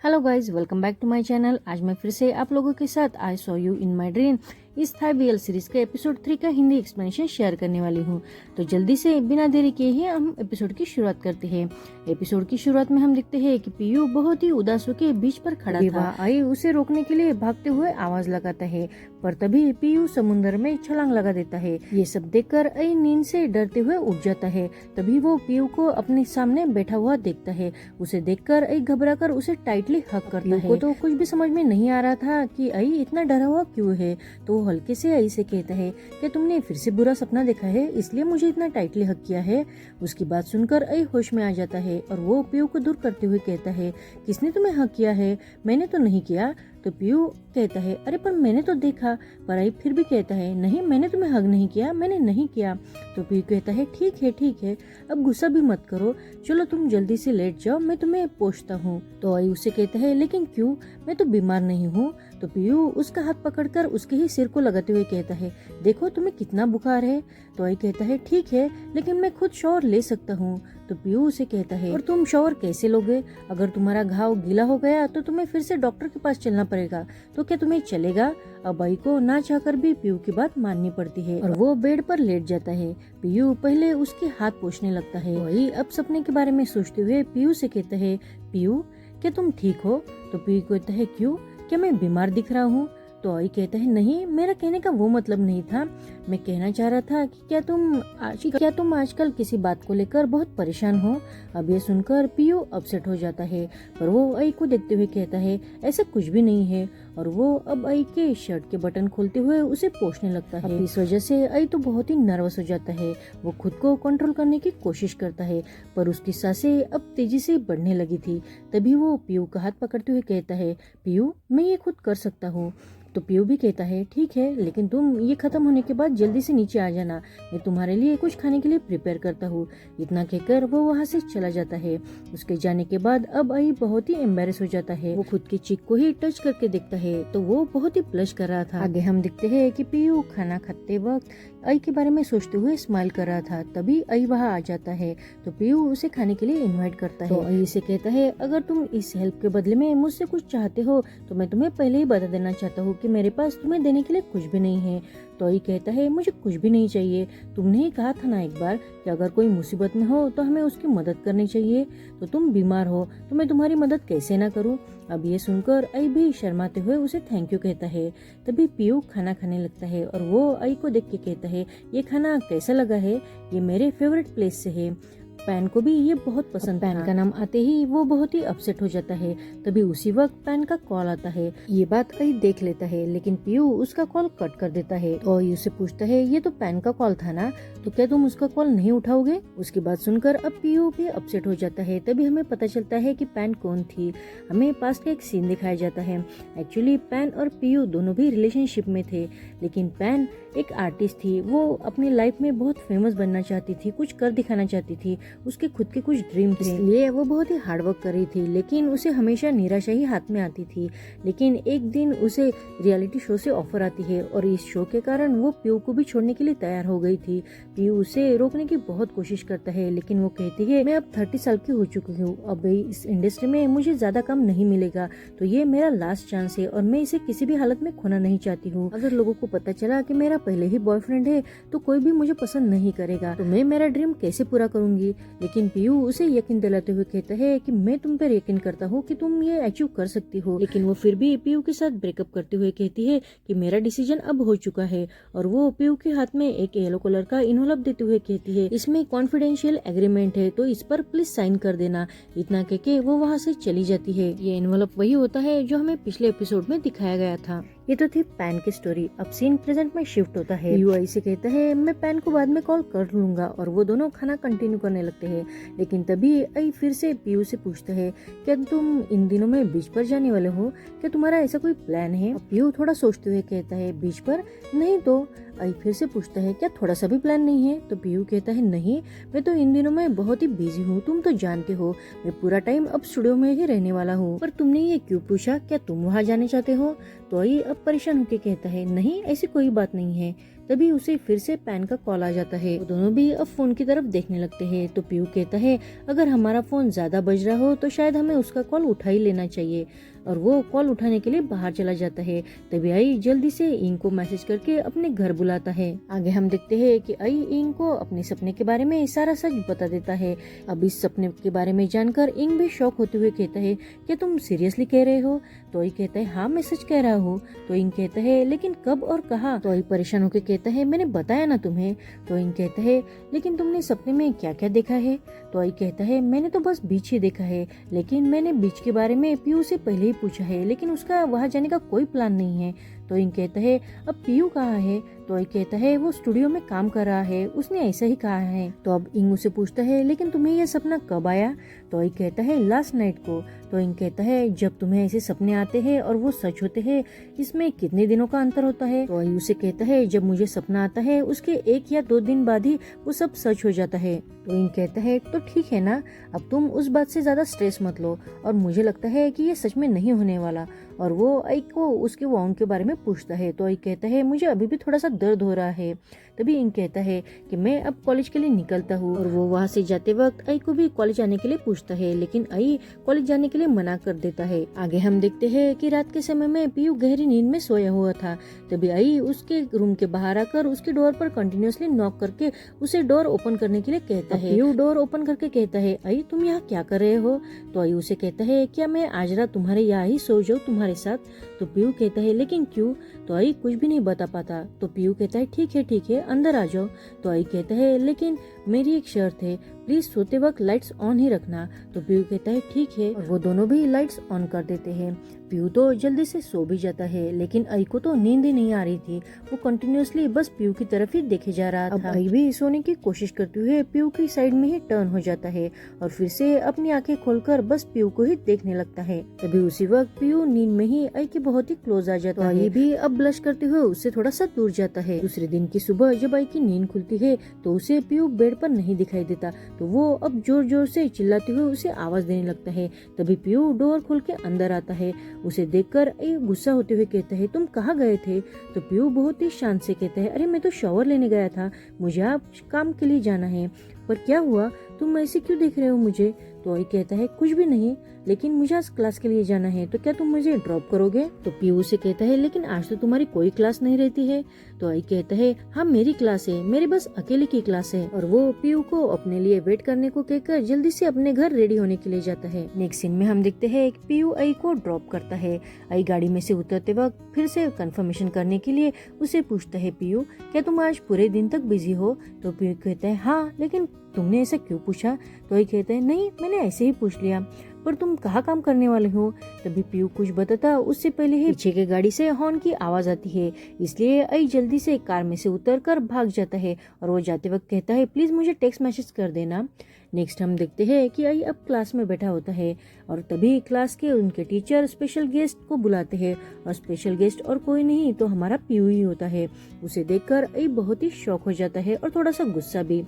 Hello guys, welcome back to my channel. आज मैं फिर से आप लोगों के साथ I saw you in my dream इस थाई बीएल सीरीज के एपिसोड 3 का हिंदी एक्सप्लेनेशन शेयर करने वाली हूँ। तो जल्दी से बिना देरी किए ही हम एपिसोड की शुरुआत करते हैं। एपिसोड की शुरुआत में हम देखते हैं कि पीयू बहुत ही उदास होकर बीच पर खड़ा था। आई उसे रोकने के लिए भागते हुए आवाज लगाता है, पर तभी पीयू समुद्र में छलांग लगा देता है। ये सब देखकर आई नींद से डरते हुए उठ जाता है। तभी वो पीयू को अपने सामने बैठा हुआ देखता है। उसे देखकर आई घबरा कर उसे टाइटली हग करता है। तो कुछ भी समझ में नहीं आ रहा था कि आई इतना डरा हुआ क्यों है। तो हल्के से आई से कहता है कि तुमने फिर से बुरा सपना देखा है, इसलिए मुझे इतना टाइटली हक किया है। उसकी बात सुनकर आई होश में आ जाता है और वो पीयू को दूर करते हुए कहता है, किसने तुम्हें हक किया है? मैंने तो नहीं किया। तो पीयू कहता है, अरे पर मैंने तो देखा। पर आई फिर भी कहता है, नहीं मैंने तुम्हें हग नहीं किया, मैंने नहीं किया। तो पीयू कहता है, ठीक है, अब गुस्सा भी मत करो, चलो तुम जल्दी से लेट जाओ, मैं तुम्हें पोंछता हूँ। तो आई उसे कहता है, लेकिन क्यों, मैं तो बीमार नहीं हूँ। तो पीयू उसका हाथ पकड़कर उसके ही सिर को लगाते हुए कहता है, देखो तुम्हें कितना बुखार है। तो आई कहता है, ठीक है, लेकिन मैं खुद शॉवर ले सकता हूँ। तो पीयू उसे कहता है, और तुम शॉवर कैसे लोगे? अगर तुम्हारा घाव गीला हो गया तो तुम्हें फिर से डॉक्टर के पास चलना पड़ेगा, तो क्या तुम्हें चलेगा? अब आई को ना चाहकर भी पीयू की बात माननी पड़ती है और वो बेड पर लेट जाता है। पीयू पहले उसके हाथ पोंछने लगता है। वही अब सपने के बारे में सोचते हुए पीयू से कहता है, पीयू क्या तुम ठीक हो? तो पीयू कहता है, क्यों, क्या मैं बीमार दिख रहा हूँ? तो आई कहता है, नहीं, मेरा कहने का वो मतलब नहीं था। मैं कहना चाह रहा था कि क्या तुम आजकल किसी बात को लेकर बहुत परेशान हो? अब ये सुनकर पीयू अपसेट हो जाता है, पर वो आई को देखते हुए कहता है, ऐसा कुछ भी नहीं है। और वो अब आई के शर्ट के बटन खोलते हुए उसे पोंछने लगता है। इस वजह से आई तो बहुत ही नर्वस हो जाता है। वो खुद को कंट्रोल करने की कोशिश करता है, पर उसकी सांसें अब तेजी से बढ़ने लगी थी। तभी वो पीयू का हाथ पकड़ते हुए कहता है, पीयू मैं ये खुद कर सकता हूँ। तो पीयू भी कहता है, ठीक है, लेकिन तुम ये खत्म होने के बाद जल्दी से नीचे आ जाना, मैं तुम्हारे लिए कुछ खाने के लिए प्रिपेयर करता हूँ। इतना कहकर वो वहाँ से चला जाता है। उसके जाने के बाद अब आई बहुत ही एम्बेरस हो जाता है। वो खुद की चिक को ही टच करके देखता है तो वो बहुत ही ब्लश कर रहा था। आगे हम देखते हैं कि पीयू खाना खाते वक्त आई के बारे में सोचते हुए स्माइल कर रहा था। तभी आई वहाँ आ जाता है। तो पीयू उसे खाने के लिए इनवाइट करता है। तो आई से कहता है, अगर तुम इस हेल्प के बदले में मुझसे कुछ चाहते हो तो मैं तुम्हें पहले ही बता देना चाहता हूँ कि मेरे पास तुम्हें देने के लिए कुछ भी नहीं है। तो आई कहता है, मुझे कुछ भी नहीं चाहिए। तुमने ही कहा था ना एक बार कि अगर कोई मुसीबत में हो तो हमें उसकी मदद करनी चाहिए। तो तुम बीमार हो तो मैं तुम्हारी मदद कैसे ना करूं? अब ये सुनकर आई भी शर्माते हुए उसे थैंक यू कहता है। तभी पीयू खाना खाने लगता है और वो आई को देख के कहता है, ये खाना कैसा लगा है? ये मेरे फेवरेट प्लेस से है। पैन को भी ये बहुत पसंद। पैन का नाम आते ही वो बहुत ही अपसेट हो जाता है। तभी उसी वक्त पैन का कॉल आता है। ये बात आई देख लेता है, लेकिन पीयू उसका कॉल कट कर देता है। तो आई उससे पूछता है, ये तो पैन का कॉल था ना, तो क्या तुम उसका कॉल नहीं उठाओगे? उसकी बात सुनकर अब पीयू भी अपसेट हो जाता है। तभी हमें पता चलता है कि पैन कौन थी। हमें पास का एक सीन दिखाया जाता है। एक्चुअली पैन और पीयू दोनों भी रिलेशनशिप में थे, लेकिन पैन एक आर्टिस्ट थी। वो अपनी लाइफ में बहुत फेमस बनना चाहती थी, कुछ कर दिखाना चाहती थी, उसके खुद के कुछ ड्रीम थे, इसलिए वो बहुत ही हार्डवर्क कर रही थी। लेकिन उसे हमेशा निराशा ही हाथ में आती थी। लेकिन एक दिन उसे रियलिटी शो से ऑफर आती है और इस शो के कारण वो पीयू को भी छोड़ने के लिए तैयार हो गई थी। पीयू उसे रोकने की बहुत कोशिश करता है, लेकिन वो कहती है, मैं अब 30 साल की हो चुकी हूँ, अब इस इंडस्ट्री में मुझे ज्यादा काम नहीं मिलेगा, तो ये मेरा लास्ट चांस है और मैं इसे किसी भी हालत में खोना नहीं चाहती हूँ। अगर लोगों को पता चला कि मेरा पहले ही बॉयफ्रेंड है तो कोई भी मुझे पसंद नहीं करेगा, तो मैं मेरा ड्रीम कैसे पूरा करूंगी? लेकिन पीयू उसे यकीन दिलाते हुए कहता है कि मैं तुम पर यकीन करता हूँ कि तुम ये अचीव कर सकती हो। लेकिन वो फिर भी पीयू के साथ ब्रेकअप करते हुए कहती है कि मेरा डिसीजन अब हो चुका है। और वो पीयू के हाथ में एक येलो कलर का इन्वॉल्व देते हुए कहती है, इसमें कॉन्फिडेंशियल एग्रीमेंट है, तो इस पर प्लीज साइन कर देना। इतना कह के वो वहाँ से चली जाती है। ये इन्वॉल्व वही होता है जो हमें पिछले एपिसोड में दिखाया गया था। ये तो थी पैन की स्टोरी। अब सीन प्रेजेंट में शिफ्ट होता है। पीयू आई से कहता है, मैं पैन को बाद में कॉल कर लूंगा, और वो दोनों खाना कंटिन्यू करने लगते हैं। लेकिन तभी आई फिर से पीयू से पूछता है, क्या तुम इन दिनों में बीच पर जाने वाले हो? क्या तुम्हारा ऐसा कोई प्लान है? पीयू थोड़ा सोचते हुए कहता है, बीच पर नहीं। तो आई फिर से पूछता है, क्या थोड़ा सा भी प्लान नहीं है? तो पीयू कहता है, नहीं, मैं तो इन दिनों में बहुत ही बिजी हूँ, तुम तो जानते हो, मैं पूरा टाइम अब स्टूडियो में ही रहने वाला हूँ। पर तुमने ये क्यों पूछा, क्या तुम वहाँ जाने चाहते हो? तो आई अब परेशान होकर कहता है, नहीं, ऐसी कोई बात नहीं है। तभी उसे फिर से पैन का कॉल आ जाता है। वो दोनों भी अब फोन की तरफ देखने लगते हैं। तो पीयू कहता है अगर हमारा फोन ज्यादा बज रहा हो तो शायद हमें उसका कॉल उठा ही लेना चाहिए, और वो कॉल उठाने के लिए बाहर चला जाता है। तभी आई जल्दी से इंग को मैसेज करके अपने घर बुलाता है। आगे हम देखते हैं कि आई इंग को अपने सपने के बारे में सारा सच बता देता है। अब इस सपने के बारे में जानकर इंग भी शॉक होते हुए कहता है क्या तुम सीरियसली कह रहे हो? तो आई कहता है हाँ मैं सच कह रहा हूँ। तो इंग कहता है लेकिन कब और कहाँ? तो आई परेशान होकर कहता है मैंने बताया ना तुम्हें। तो इंग कहता है लेकिन तुमने सपने में क्या क्या देखा है? तो आई कहता है मैंने तो बस बीच ही देखा है, लेकिन मैंने बीच के बारे में पीयू से पहले ही पूछा है, लेकिन उसका वहां जाने का कोई प्लान नहीं है। तो इंग कहता है अब पीयू कहाँ है? तो आई कहता है वो स्टूडियो में काम कर रहा है, उसने ऐसा ही कहा है। तो अब इंग उसे पूछता है लेकिन तुम्हें यह सपना कब आया? तो आई कहता है लास्ट नाइट को। तो इंग कहता है जब तुम्हें ऐसे सपने आते हैं और वो सच होते हैं, इसमें कितने दिनों का अंतर होता है? तो आई उसे कहता है जब मुझे सपना आता है उसके 1 या 2 दिन बाद ही वो सब सच हो जाता है। तो इंग कहता है तो ठीक है ना, अब तुम उस बात से ज्यादा स्ट्रेस मत लो, और मुझे लगता है कि ये सच में नहीं होने वाला। और वो आई को उसके वाउंड के बारे में पूछता है। तो आई कहता है मुझे अभी भी थोड़ा सा दर्द हो रहा है। तभी इंग कहता है कि मैं अब कॉलेज के लिए निकलता हूँ, और वो वहाँ से जाते वक्त आई को भी कॉलेज आने के लिए पूछता है, लेकिन आई कॉलेज जाने के लिए मना कर देता है। आगे हम देखते हैं कि रात के समय में पीयू गहरी नींद में सोया हुआ था। तभी आई उसके रूम के बाहर आकर उसके डोर पर कंटिन्यूअसली नॉक करके उसे डोर ओपन करने के लिए कहता है। पीयू डोर ओपन करके कहता है आई तुम यहाँ क्या कर रहे हो? तो आई उसे कहता है क्या मैं आज रात तुम्हारे यहाँ ही सो जाऊँ तुम्हारे साथ? तो पीयू कहता है लेकिन क्यों? तो आई कुछ भी नहीं बता पाता। तो पीयू कहता है ठीक है अंदर आ जाओ। तो आई कहता है लेकिन मेरी एक शर्त है, प्लीज सोते वक्त लाइट्स ऑन ही रखना। तो पीयू कहता है ठीक है, और वो दोनों भी लाइट्स ऑन कर देते हैं। पीयू तो जल्दी से सो भी जाता है, लेकिन आई को तो नींद ही नहीं आ रही थी। वो कंटिन्यूअसली बस पीयू की तरफ ही देखे जा रहा था। आई भी सोने की कोशिश करते हुए पीयू की साइड में ही टर्न हो जाता है और फिर से अपनी आंखें खोलकर बस पीयू को ही देखने लगता है। तभी उसी वक्त पीयू नींद में ही आई के बहुत ही क्लोज आ जाता है। आई भी अब ब्लश करते हुए उससे थोड़ा सा दूर जाता है। दूसरे दिन की सुबह जब आई की नींद खुलती है तो उसे पीयू बेड पर नहीं दिखाई देता। तो वो अब जोर जोर से चिल्लाते हुए उसे आवाज देने लगता है। तभी पीयू डोर खोल के अंदर आता है। उसे देखकर आई गुस्सा होते हुए कहता है तुम कहाँ गए थे? तो पीयू बहुत ही शांत से कहता है अरे मैं तो शॉवर लेने गया था, मुझे आप काम के लिए जाना है। पर क्या हुआ, तुम ऐसे क्यों देख रहे हो मुझे? तो आई कहता है कुछ भी नहीं, लेकिन मुझे आज क्लास के लिए जाना है, तो क्या तुम मुझे ड्रॉप करोगे? तो पीयू से कहता है लेकिन आज तो तुम्हारी कोई क्लास नहीं रहती है। तो आई कहता है हाँ मेरी क्लास है, मेरी बस अकेले की क्लास है। और वो पीयू को अपने लिए वेट करने को कहकर जल्दी से अपने घर रेडी होने के लिए जाता है। नेक्स्ट सीन में हम देखते हैं पीयू आई को ड्रॉप करता है। आई गाड़ी में से उतरते वक्त फिर से कंफर्मेशन करने के लिए उसे पूछता है पीयू क्या तुम आज पूरे दिन तक बिजी हो? तो पीयू कहता है हाँ, लेकिन तुमने ऐसा क्यों पूछा? तो आई कहता है नहीं, मैंने ऐसे ही पूछ लिया, पर तुम कहाँ काम करने वाले हो? तभी पीयू कुछ बताता उससे पहले ही पीछे के गाड़ी से हॉर्न की आवाज आती है, इसलिए आई जल्दी से कार में से उतरकर भाग जाता है और वो जाते वक्त कहता है प्लीज मुझे टेक्स्ट मैसेज कर देना। नेक्स्ट हम देखते हैं कि आई अब क्लास में बैठा होता है और तभी क्लास के उनके टीचर स्पेशल गेस्ट को बुलाते हैं, और स्पेशल गेस्ट और कोई नहीं तो हमारा पीयू ही होता है। उसे देखकर आई बहुत ही शॉक हो जाता है और थोड़ा सा गुस्सा भी।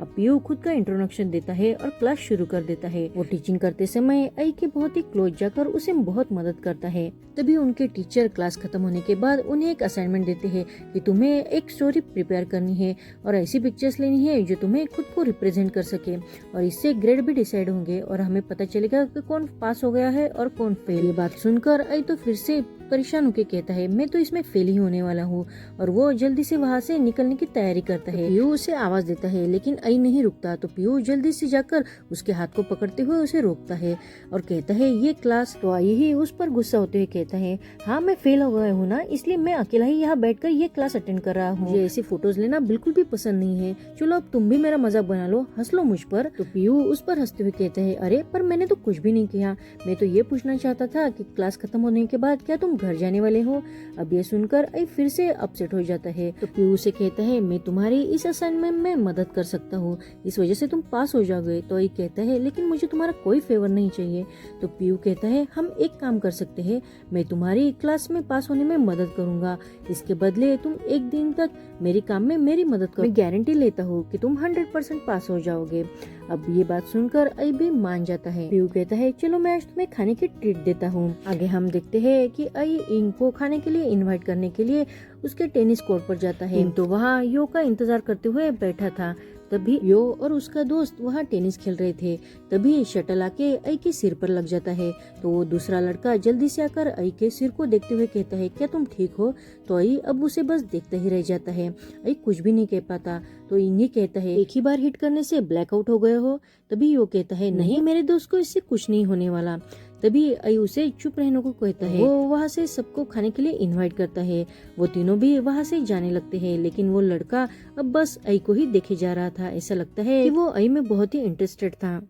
अब पीयू खुद का इंट्रोडक्शन देता है और क्लास शुरू कर देता है। वो टीचिंग करते समय आई के बहुत ही क्लोज जाकर उसे बहुत मदद करता है। तभी उनके टीचर क्लास खत्म होने के बाद उन्हें एक असाइनमेंट देते हैं कि तुम्हें एक स्टोरी प्रिपेयर करनी है और ऐसी पिक्चर्स लेनी है जो तुम्हें खुद को रिप्रेजेंट कर सके, और इससे ग्रेड भी डिसाइड होंगे और हमें पता चलेगा कि कौन पास हो गया है और कौन फेल। ये बात सुनकर आई तो फिर से परेशान होकर कहता है मैं तो इसमें फेल ही होने वाला हूँ, और वो जल्दी से वहाँ से निकलने की तैयारी करता है। पीयू उसे आवाज देता है लेकिन आई नहीं रुकता, तो पीयू जल्दी से जाकर उसके हाथ को पकड़ते हुए उसे रोकता है और कहता है ये क्लास। तो आई ही उस पर गुस्सा होते हुए कहता है हाँ मैं फेल हो गया हूँ ना, इसलिए मैं अकेला ही यहाँ बैठकर ये क्लास अटेंड कर रहा हूँ। मुझे ऐसी फोटोज लेना बिल्कुल भी पसंद नहीं है, चलो अब तुम भी मेरा मजाक बना लो, हंस लो मुझ पर। तो पीयू उस पर हंसते हुए कहता है अरे पर मैंने तो कुछ भी नहीं किया, मैं तो ये पूछना चाहता था कि क्लास खत्म होने के बाद क्या तुम घर जाने वाले हो? अब ये सुनकर आई फिर से अपसेट हो जाता है। तो पीयू से कहता है मैं तुम्हारी इस असाइनमेंट में मदद कर सकता हूँ, इस वजह से तुम पास हो जाओगे। तो आई कहता है लेकिन मुझे तुम्हारा कोई फेवर नहीं चाहिए। तो पीयू कहता है हम एक काम कर सकते हैं, मैं तुम्हारी क्लास में पास होने में मदद करूंगा, इसके बदले तुम एक दिन तक मेरे काम में मेरी मदद करो, मैं गारंटी लेता हूँ कि तुम 100% पास हो जाओगे। अब ये बात सुनकर आई भी मान जाता है। पीयू कहता है चलो मैं आज तुम्हें खाने की ट्रीट देता हूँ। आगे हम देखते हैं कि आई इंग को खाने के लिए इनवाइट करने के लिए उसके टेनिस कोर्ट पर जाता है। इंग तो वहाँ यो का इंतजार करते हुए बैठा था। तभी यो और उसका दोस्त वहाँ टेनिस खेल रहे थे। तभी शटल आके आई के सिर पर लग जाता है। तो वो दूसरा लड़का जल्दी से आकर आई के सिर को देखते हुए कहता है क्या तुम ठीक हो? तो आई अब उसे बस देखता ही रह जाता है। आई कुछ भी नहीं कह पाता। तो इंग कहता है एक ही बार हिट करने से ब्लैकआउट हो गए हो? तभी यो कहता है नहीं मेरे दोस्त को इससे कुछ नहीं होने वाला। तभी आई उसे चुप रहने को कहता है। वो वहाँ से सबको खाने के लिए इनवाइट करता है। वो तीनों भी वहाँ से जाने लगते हैं, लेकिन वो लड़का अब बस आई को ही देखे जा रहा था। ऐसा लगता है कि वो आई में बहुत ही इंटरेस्टेड था।